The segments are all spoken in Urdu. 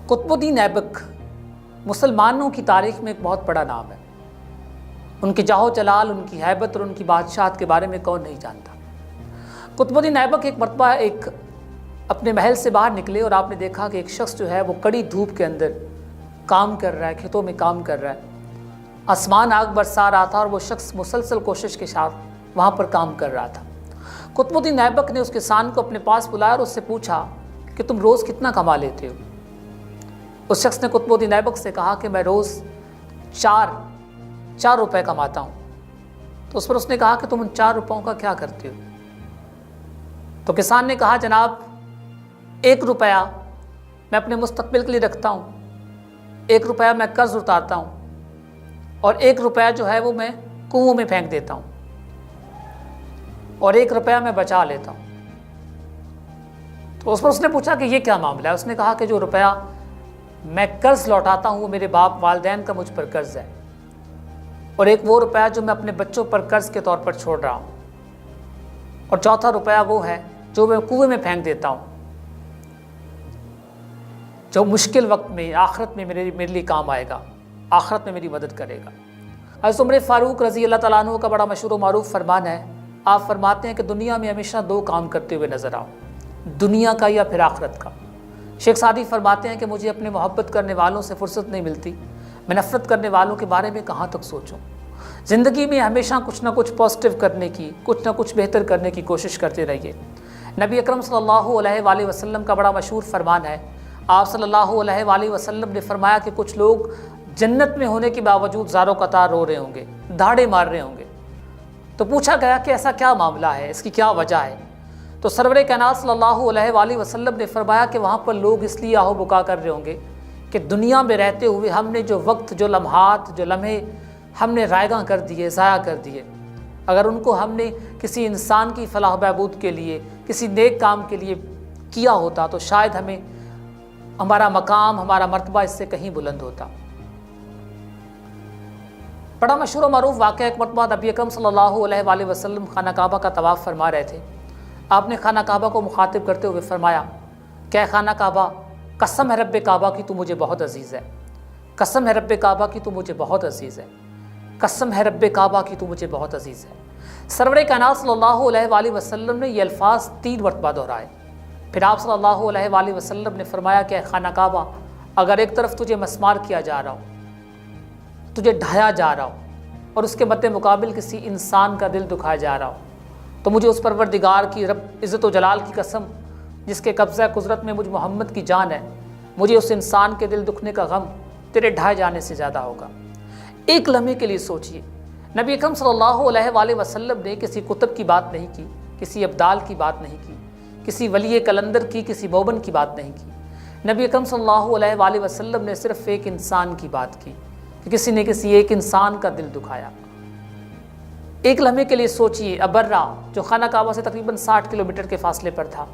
قطب الدین ایبک مسلمانوں کی تاریخ میں ایک بہت بڑا نام ہے۔ ان کی جاہ و جلال، ان کی ہیبت اور ان کی بادشاہت کے بارے میں کون نہیں جانتا۔ قطب الدین ایبک ایک مرتبہ اپنے محل سے باہر نکلے اور آپ نے دیکھا کہ ایک شخص جو ہے وہ کڑی دھوپ کے اندر کام کر رہا ہے، کھیتوں میں کام کر رہا ہے، آسمان آگ برسا رہا تھا اور وہ شخص مسلسل کوشش کے ساتھ وہاں پر کام کر رہا تھا۔ قطب الدین ایبک نے اس کسان کو اپنے پاس بلایا اور اس سے پوچھا کہ تم روز کتنا کما لیتے ہو؟ اس شخص نے قطب الدین ایبک سے کہا کہ میں روز چار روپے کماتا ہوں۔ تو اس پر اس نے کہا کہ تم ان 4 روپوں کا کیا کرتے ہو؟ تو کسان نے کہا جناب 1 روپیہ میں اپنے مستقبل کے لیے رکھتا ہوں، 1 روپیہ میں قرض اتارتا ہوں اور 1 روپیہ جو ہے وہ میں کنووں میں پھینک دیتا ہوں اور 1 روپیہ میں بچا لیتا ہوں۔ تو اس پر اس نے پوچھا کہ یہ کیا معاملہ ہے؟ اس نے کہا کہ جو روپیہ میں قرض لوٹاتا ہوں وہ میرے باپ والدین کا مجھ پر قرض ہے، اور 1 وہ روپیہ جو میں اپنے بچوں پر قرض کے طور پر چھوڑ رہا ہوں، اور 4تھا روپیہ وہ ہے جو میں کنویں میں پھینک دیتا ہوں، جو مشکل وقت میں آخرت میں میرے لیے کام آئے گا، آخرت میں میری مدد کرے گا۔ حضرت عمر فاروق رضی اللہ تعالیٰ عنہ کا بڑا مشہور و معروف فرمان ہے، آپ فرماتے ہیں کہ دنیا میں ہمیشہ 2 کام کرتے ہوئے نظر آؤ، دنیا کا یا پھر آخرت کا۔ شیخ سعدی فرماتے ہیں کہ مجھے اپنے محبت کرنے والوں سے فرصت نہیں ملتی، میں نفرت کرنے والوں کے بارے میں کہاں تک سوچوں۔ زندگی میں ہمیشہ کچھ نہ کچھ پازیٹیو کرنے کی، کچھ نہ کچھ بہتر کرنے کی کوشش کرتے رہیے۔ نبی اکرم صلی اللہ علیہ وآلہ وسلم کا بڑا مشہور فرمان ہے، آپ صلی اللہ علیہ وآلہ وسلم نے فرمایا کہ کچھ لوگ جنت میں ہونے کے باوجود زاروں قطار رو رہے ہوں گے، دھاڑے مار رہے ہوں گے۔ تو پوچھا گیا کہ ایسا کیا معاملہ ہے، اس کی کیا وجہ ہے؟ تو سرور کائنات صلی اللہ علیہ وآلہ وسلم نے فرمایا کہ وہاں پر لوگ اس لیے آہو بکا کر رہے ہوں گے کہ دنیا میں رہتے ہوئے ہم نے جو وقت، جو لمحات، جو لمحے ہم نے رائگاں کر دیے، ضائع کر دیے، اگر ان کو ہم نے کسی انسان کی فلاح و بہبود کے لیے، کسی نیک کام کے لیے کیا ہوتا تو شاید ہمارا مقام، ہمارا مرتبہ اس سے کہیں بلند ہوتا۔ بڑا مشہور و معروف واقعہ، ایک مرتبہ نبی اکرم صلی اللہ علیہ وآلہ وسلم خانہ کعبہ کا طواف فرما رہے تھے۔ آپ نے خانہ کعبہ کو مخاطب کرتے ہوئے فرمایا کہ اے خانہ کعبہ، قسم ہے رب کعبہ کی تو مجھے بہت عزیز ہے، قسم ہے رب کعبہ کی تو مجھے بہت عزیز ہے، قسم ہے رب کعبہ کی تو مجھے بہت عزیز ہے۔ سرور کائنات صلی اللہ علیہ وآلہ وسلم نے یہ الفاظ 3 مرتبہ دہرائے۔ پھر آپ صلی اللہ علیہ وآلہ وسلم نے فرمایا کہ اے خانہ کعبہ، اگر ایک طرف تجھے مسمار کیا جا رہا ہو، تجھے ڈھایا جا رہا ہو اور اس کے مد مقابل کسی انسان کا دل دکھایا جا رہا ہو، تو مجھے اس پروردگار کی رب عزت و جلال کی قسم جس کے قبضہ قدرت میں مجھ محمد کی جان ہے، مجھے اس انسان کے دل دکھنے کا غم تیرے ڈھائے جانے سے زیادہ ہوگا۔ ایک لمحے کے لیے سوچئے، نبی اکرم صلی اللہ علیہ وآلہ وسلم نے کسی کتب کی بات نہیں کی، کسی ابدال کی بات نہیں کی، کسی ولی کلندر کی، کسی بوبن کی بات نہیں کی۔ نبی اکرم صلی اللہ علیہ وآلہ وسلم نے صرف ایک انسان کی بات کی کہ کسی نے کسی ایک انسان کا دل دکھایا۔ ایک لمحے کے لیے سوچئے، ابرہ جو خانہ کعبہ سے تقریباً 60 کلومیٹر کے فاصلے پر تھا،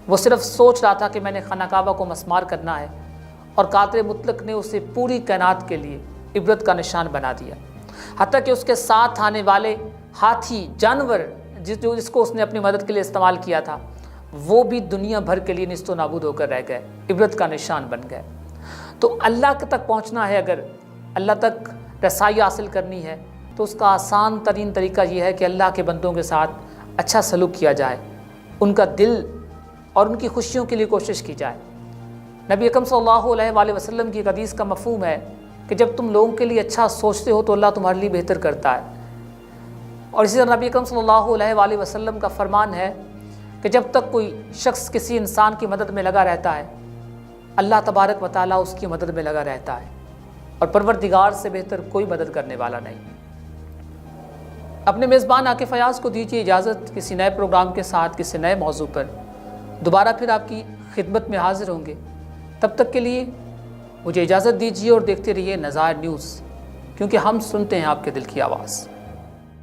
وہ صرف سوچ رہا تھا کہ میں نے خانہ کعبہ کو مسمار کرنا ہے، اور قادر مطلق نے اسے پوری کائنات کے لیے عبرت کا نشان بنا دیا۔ حتیٰ کہ اس کے ساتھ آنے والے ہاتھی، جانور جس کو اس نے اپنی مدد کے لیے استعمال کیا تھا، وہ بھی دنیا بھر کے لیے نیست و نابود ہو کر رہ گئے، عبرت کا نشان بن گئے۔ تو اللہ تک پہنچنا ہے، اگر اللہ تک رسائی حاصل کرنی ہے تو اس کا آسان ترین طریقہ یہ ہے کہ اللہ کے بندوں کے ساتھ اچھا سلوک کیا جائے، ان کا دل اور ان کی خوشیوں کے لیے کوشش کی جائے۔ نبی اکرم صلی اللہ علیہ وآلہ وسلم کی ایک حدیث کا مفہوم ہے کہ جب تم لوگوں کے لیے اچھا سوچتے ہو تو اللہ تمہارے لیے بہتر کرتا ہے۔ اور اسی طرح نبی اکرم صلی اللہ علیہ وآلہ وسلم کا فرمان ہے کہ جب تک کوئی شخص کسی انسان کی مدد میں لگا رہتا ہے، اللہ تبارک و تعالیٰ اس کی مدد میں لگا رہتا ہے، اور پروردگار سے بہتر کوئی مدد کرنے والا نہیں۔ اپنے میزبان عاقف فیاض کو دیجیے اجازت، کسی نئے پروگرام کے ساتھ، کسی نئے موضوع پر دوبارہ پھر آپ کی خدمت میں حاضر ہوں گے۔ تب تک کے لیے مجھے اجازت دیجیے اور دیکھتے رہیے نظائر نیوز، کیونکہ ہم سنتے ہیں آپ کے دل کی آواز۔